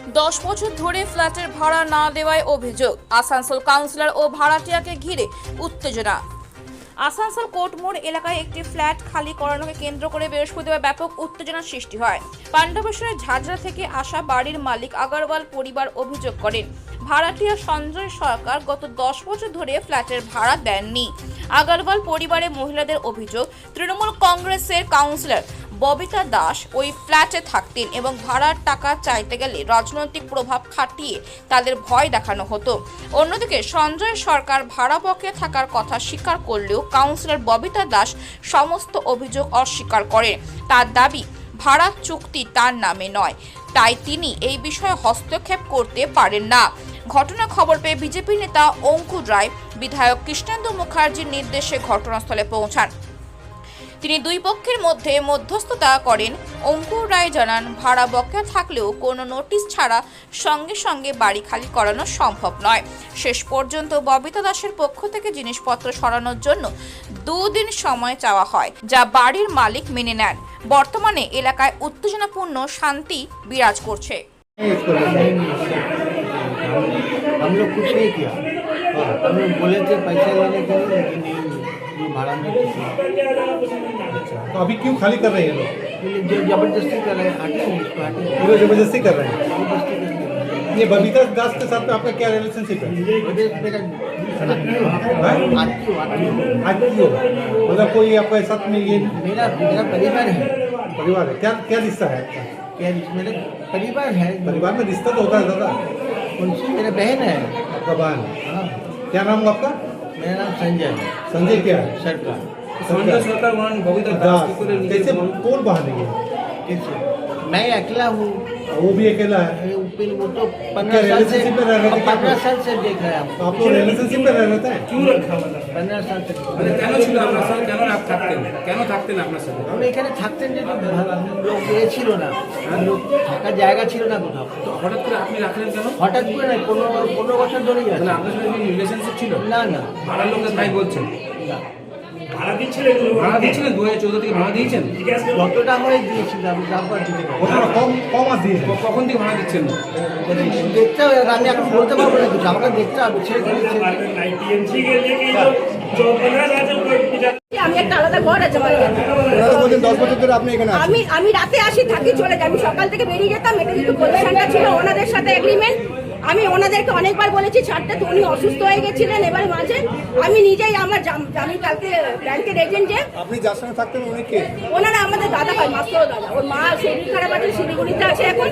10 বছর ধরে ফ্ল্যাটের ভাড়া না দেওয়ায় অভিযোগ। আসানসোল কাউন্সিলর ও ভাড়াটিয়াকে ঘিরে উত্তেজনা। আসানসোল কোর্টমোড় এলাকায় একটি ফ্ল্যাট খালি করানোকে কেন্দ্র করে বৃহস্পতিবার ব্যাপক উত্তেজনার সৃষ্টি হয়। পাণ্ডবেশ্বরের ঝাঁঝরা থেকে আসা বাড়ির মালিক আগরওয়াল পরিবার অভিযোগ করেন, ভাড়াটিয়া সঞ্জয় সরকার গত 10 বছর ধরে ফ্ল্যাটের ভাড়া দেননি। আগরওয়াল পরিবারের মহিলাদের অভিযোগ, তৃণমূল কংগ্রেসের কাউন্সিলর ববিতা দাস ওই ফ্ল্যাটে থাকতেন এবং ভাড়ার টাকা চাইতে গেলে রাজনৈতিক প্রভাব খাটিয়ে তাদের ভয় দেখানো হতো। অন্যদিকে সঞ্জয় সরকার ভাড়া বকেয়া থাকার কথা স্বীকার করলেও কাউন্সিলর ববিতা দাস সমস্ত অভিযোগ অস্বীকার করেন। তার দাবি, ভাড়া চুক্তি তার নামে নয়, তাই তিনি এই বিষয়ে হস্তক্ষেপ করতে পারেন না। ঘটনা খবর পেয়ে বিজেপি নেতা অঙ্কুর রায় বিধায়ক কৃষ্ণেন্দু মুখার্জির নির্দেশে ঘটনাস্থলে পৌঁছান। তিনি দুই পক্ষের মধ্যে মধ্যস্থতা করেন। অঙ্কুর রায় জানান, ভাড়া বকেয়া থাকলেও কোনো নোটিশ ছাড়া সঙ্গে সঙ্গে বাড়ি খালি করানো সম্ভব নয়। শেষ পর্যন্ত ববিতা দাসের পক্ষ থেকে জিনিসপত্র সরানোর জন্য 2 দিন সময় চাওয়া হয়, যা বাড়ির মালিক মেনে নেন। বর্তমানে এলাকায় উত্তেজনাপূর্ণ শান্তি বিরাজ করছে। हम लोग कुछ नहीं किया, हम लोग बोले थे पैसा लेने के लिए, लेकिन नहीं भाड़ा में तो अभी क्यों खाली कर रहे हैं लोग? जो जबरदस्ती कर रहे हैं, हटे नहीं इसको, हटे नहीं। पूरे जबरदस्ती कर रहे हैं। जबरदस्ती कर रहे हैं। ये बबीता दास के साथ में आपका क्या रिलेशनशिप है? मेरा आत्मीय मतलब कोई आपका साथ में ये मेरा परिवार है। परिवार है? क्या क्या रिश्ता है आपका? क्या मेरा परिवार है। परिवार में रिश्ता तो होता है दादा। उनसे मेरा बहन है। आपका बहन? हाँ, क्या नाम है आपका? मेरा नाम संजय है। संजय क्या है? सरकार। संजय सरकार बबीता दास कैसे कौन बहन है ये? कैसे? मैं अकेला हूँ। वो भी अकेला है? वो तो क्या 15 relationship में रह रहे थे? 15 साल से देख रहे हैं। तो आप लोग रिलेशनशिप में रह रहे थे? क्यों रखा मतलब 15 साल से কেন ছিল আপনার সাথে? কেন থাকতেন আপনার সাথে? আমরা এখানে থাকতেন যে লোক ছিল না, লোক থাকার জায়গা ছিল না কোথাও। তো হঠাৎ করে আপনি রাখলেন কেন? হঠাৎ করে না, 15 বছর ধরেই আছে। মানে আপনার সাথে কি রিলেশনশিপ ছিল? না না ভাড়ার লোকদের তাই বলছেন। না, ভাড়া দিচ্ছিলেন 2014 থেকে ভাড়া দিয়েছেন? যতটা হয় দিয়েছিলাম, তারপর দিতে পারি। ওনারা কম মাস দিয়েছে। কখন থেকে ভাড়া দিচ্ছেন না? দেখতে হবে, আমি এখন বলতে পারবো না কিছু, আমাকে দেখতে হবে। আমি একটা আলাদা ঘর আছে আমার এখানে। ওনারা বলেন 10 বছর ধরে আপনি এখানে আছেন। আমি রাতে আসি, থাকি, চলে যাই। আমি সকাল থেকে বেরিয়ে যেতাম, এটা কিন্তু পজিশনটা ছিল ওনাদের সাথে এগ্রিমেন্ট। আমি ওনাদেরকে অনেকবার বলেছি ছাড়তে, তো উনি অসুস্থ হয়ে গেছিলেন। এবার মাঝে আমি নিজেই আমি কালকে ব্যাংকের এজেন্ট, যে আপনি যার সঙ্গে থাকতেন উনি কে? ওনারা আমাদের দাদা হয়, মাত্র দাদা। ওর মা শরীর খারাপ আছে, শিলিগুড়িতে আছে এখন।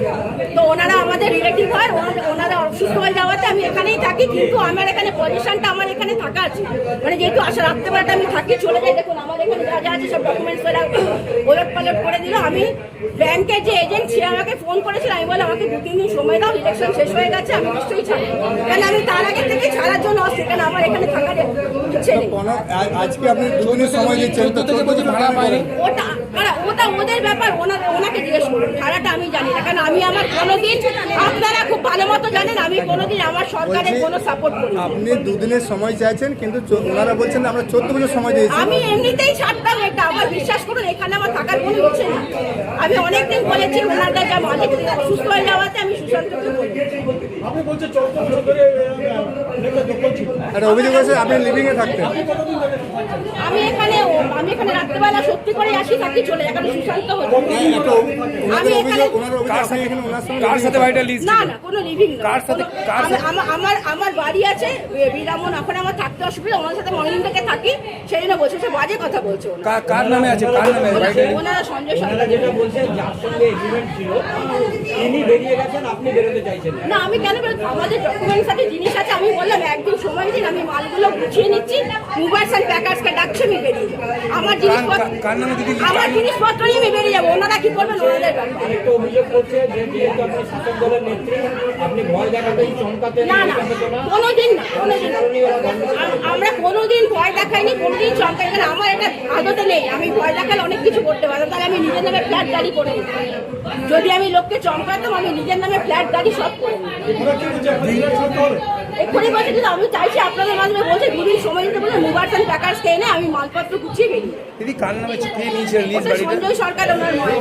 তো ওনারা আমাদের রিলেটিভ হয়। ওনারা অসুস্থ হয়ে যাওয়াতে আমি এখানেই থাকি, কিন্তু আমার এখানে পজিশনটা আমার এখানে থাকা আছে। মানে যেহেতু আসা রাত্রেবেলাটা আমি থাকি, চলে যাই। দেখুন আমার এখানে যা যা আছে সব ডকুমেন্টস ওলট পালট করে দিল। আমি ব্যাংকের যে এজেন্ট, সে আমাকে ফোন করেছিল। আমি বলে আমাকে 2-3 দিন সময় দাও, ইলেকশন শেষ হয়ে গেছে, আমি নিশ্চয়ই ছাড়বো। কারণ আমি তার আগে থেকে ছাড়ার জন্য আসছি, কারণ আমার এখানে থাকার ইচ্ছে নেই। আজকে আপনি 2 দিনের সময় দিচ্ছেন, তো 14 ভাড়া পায়নি। ওটা ওদের ব্যাপার, ওনাকে জিজ্ঞেস করুন। ভাড়াটা আমি জানি না, কারণ আমি আমার কোনোদিন, আপনারা খুব ভালো মতো জানেন, আমি কোনোদিন আমার সরকারের কোনো সাপোর্ট করি না। আপনি 2 দিনের সময় চাইছেন, কিন্তু ওনারা বলছেন আমরা 14 বছর সময় দিয়েছি। আমি এমনিতেই ছাড়তাম এটা, আমার বিশ্বাস করুন, এখানে আমার থাকার কোনো ইচ্ছে না। আমি অনেকদিন বলেছি, ওনাদের যা মালিক অসুস্থ হয়ে যাওয়াতে আমি সুশান্তকে বলেছি। আপনি বলছেন 14 বছর ধরে অভিযোগ আছে আপনি লিভিং এ থাকতেন। আমি এখানে রাত্রেবেলা সত্যি করে আসি, থাকি, চলে যাই। কারণ সুশান্ত হচ্ছে আমি এখানে কার সাথে বাড়িটা লিজ? না না, কোনো লিভিং না। আমার বাড়ি আছে বিরামন, এখন আমার থাকতে অসুবিধা। ওনার সাথে মর্নিং থেকে থাকি, সেই জন্য বলছে, সে বাজে কথা বলছে। কার নামে আছে? ওনারা সঞ্জয় সরকার যেটা বলছেন, যার সঙ্গে এগ্রিমেন্ট ছিল তিনি বেরিয়ে গেছেন, আপনি বেরোতে চাইছেন না। আমি কেন বেরোতে? আমাদের ডকুমেন্টস আছে, জিনিস আছে। আমি বললাম একদিন সময় দিন, আমি মালগুলো গুছিয়ে নিচ্ছি। মুভার্স অ্যান্ড প্যাকার্সকে ডাকছি, আমি বেরিয়ে যাবো। আমার জিনিসপত্র নিয়ে আমি বেরিয়ে যাবো। ওনারা কি করবেন ওনাদের ব্যাপার। একটা অভিযোগ করছে যে যেহেতু আপনি শাসক দলের নেত্রী, আপনি ভয় দেখাতেই চমকাতে না না, কোনোদিন না, কোনোদিন না। আমরা কোনোদিন ভয় দেখাইনি, কোনোদিন চমকাই। কারণ আমার এটা আদতে নেই। আমি ভয় দেখালে অনেক কিছু করতে পারতাম, তাহলে আমি নিজের নামে ফ্ল্যাট গাড়ি করে নিতাম। যদি আমি লোককে চমকাতাম, আমি নিজের নামে ফ্ল্যাট গাড়ি সব করে নিতাম। এক্ষুনি বলছে, কিন্তু আমি চাইছি আপনাদের মাধ্যমে বলছে 2 দিন সময় দিতে বলে মুভার্স অ্যান্ড প্যাকার্স কে এনে আমি মালপত্র গুছিয়ে বেরিয়ে। দিদি কার নামে কে নিয়েছে লিজ? সঞ্জয় সরকার ওনার নয়।